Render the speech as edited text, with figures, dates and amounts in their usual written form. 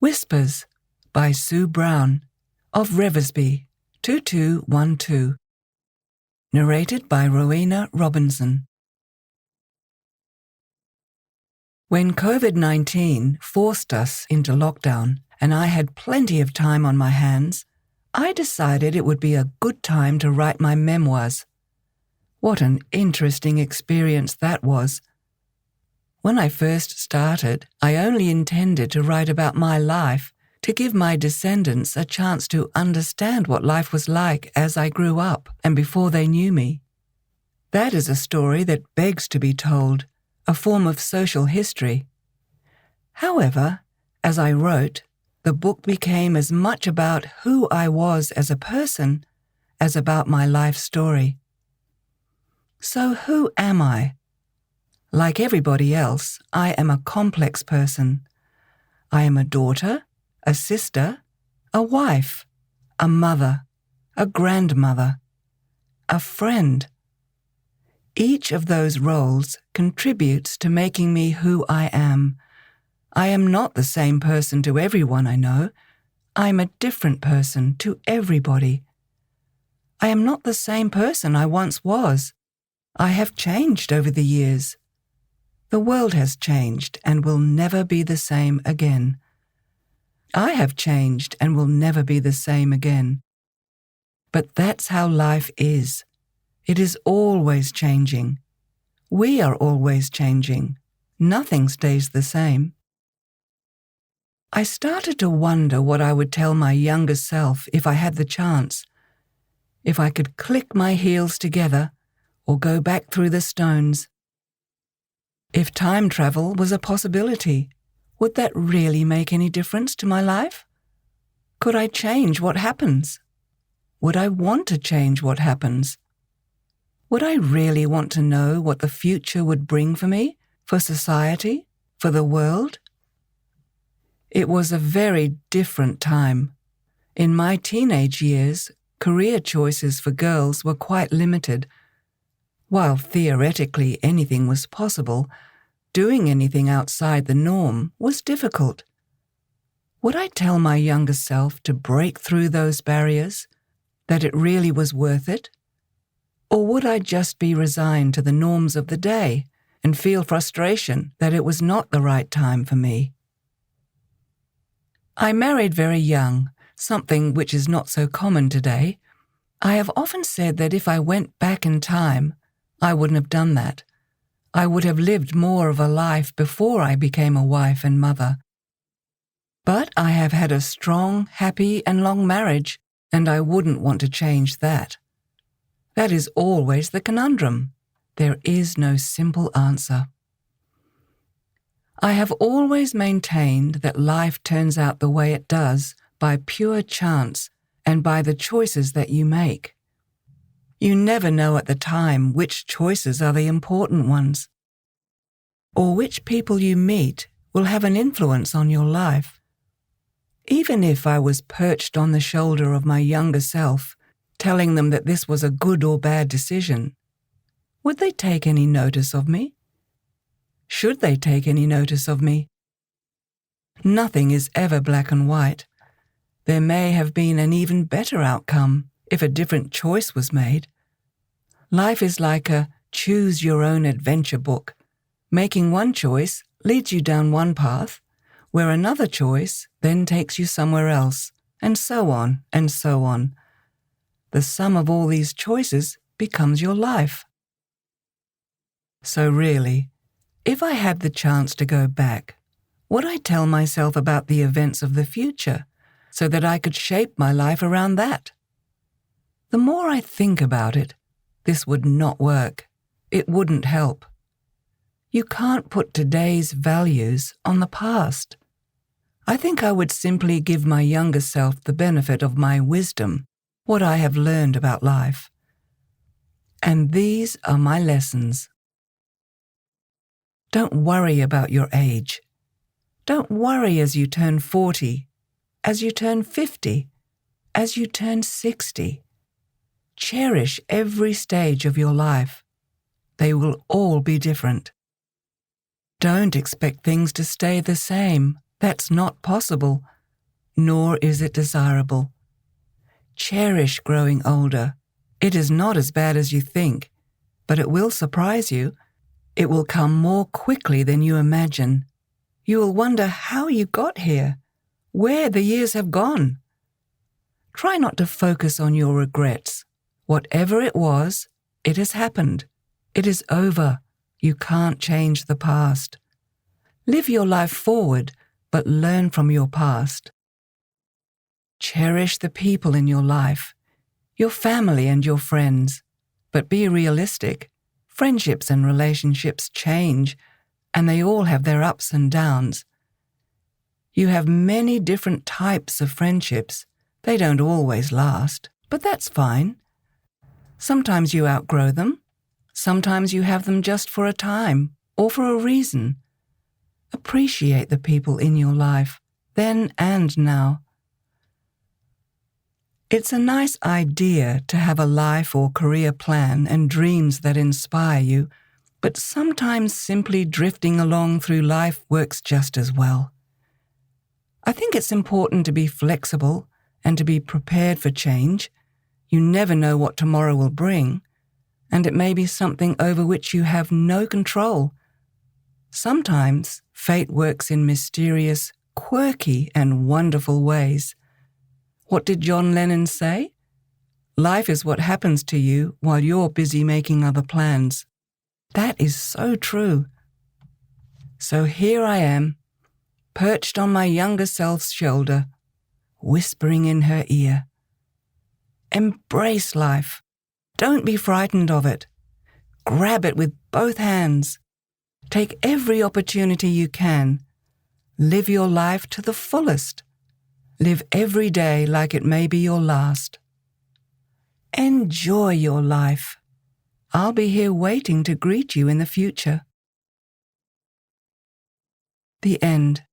Whispers by Sue Brown of Reversby, 2212. Narrated by Rowena Robinson. When COVID-19 forced us into lockdown and I had plenty of time on my hands, I decided it would be a good time to write my memoirs. What an interesting experience that was. When I first started, I only intended to write about my life, to give my descendants a chance to understand what life was like as I grew up and before they knew me. That is a story that begs to be told, a form of social history. However, as I wrote, the book became as much about who I was as a person as about my life story. So who am I? Like everybody else, I am a complex person. I am a daughter, a sister, a wife, a mother, a grandmother, a friend. Each of those roles contributes to making me who I am. I am not the same person to everyone I know. I'm a different person to everybody. I am not the same person I once was. I have changed over the years. The world has changed and will never be the same again. I have changed and will never be the same again. But that's how life is. It is always changing. We are always changing. Nothing stays the same. I started to wonder what I would tell my younger self if I had the chance. If I could click my heels together or go back through the stones. If time travel was a possibility, would that really make any difference to my life? Could I change what happens? Would I want to change what happens? Would I really want to know what the future would bring for me, for society, for the world? It was a very different time. In my teenage years, career choices for girls were quite limited. While theoretically anything was possible, doing anything outside the norm was difficult. Would I tell my younger self to break through those barriers, that it really was worth it? Or would I just be resigned to the norms of the day and feel frustration that it was not the right time for me? I married very young, something which is not so common today. I have often said that if I went back in time, I wouldn't have done that. I would have lived more of a life before I became a wife and mother. But I have had a strong, happy, and long marriage, and I wouldn't want to change that. That is always the conundrum. There is no simple answer. I have always maintained that life turns out the way it does by pure chance and by the choices that you make. You never know at the time which choices are the important ones, or which people you meet will have an influence on your life. Even if I was perched on the shoulder of my younger self, telling them that this was a good or bad decision, would they take any notice of me? Should they take any notice of me? Nothing is ever black and white. There may have been an even better outcome if a different choice was made. Life is like a choose-your-own-adventure book. Making one choice leads you down one path, where another choice then takes you somewhere else, and so on and so on. The sum of all these choices becomes your life. So really, if I had the chance to go back, would I tell myself about the events of the future so that I could shape my life around that? The more I think about it, this would not work. It wouldn't help. You can't put today's values on the past. I think I would simply give my younger self the benefit of my wisdom, what I have learned about life. And these are my lessons. Don't worry about your age. Don't worry as you turn 40, as you turn 50, as you turn 60. Cherish every stage of your life. They will all be different. Don't expect things to stay the same. That's not possible. nor is it desirable. Cherish growing older. It is not as bad as you think, but it will surprise you. It will come more quickly than you imagine. You will wonder how you got here, where the years have gone. Try not to focus on your regrets. Whatever it was, it has happened. It is over. You can't change the past. Live your life forward, but learn from your past. Cherish the people in your life, your family and your friends, but be realistic. Friendships and relationships change, and they all have their ups and downs. You have many different types of friendships. They don't always last, but that's fine. Sometimes you outgrow them. Sometimes you have them just for a time or for a reason. Appreciate the people in your life, then and now. It's a nice idea to have a life or career plan and dreams that inspire you, but sometimes simply drifting along through life works just as well. I think it's important to be flexible and to be prepared for change. You never know what tomorrow will bring, and it may be something over which you have no control. Sometimes fate works in mysterious, quirky, and wonderful ways. What did John Lennon say? Life is what happens to you while you're busy making other plans. That is so true. So here I am, perched on my younger self's shoulder, whispering in her ear. Embrace life. Don't be frightened of it. Grab it with both hands. Take every opportunity you can. Live your life to the fullest. Live every day like it may be your last. Enjoy your life. I'll be here waiting to greet you in the future. The end.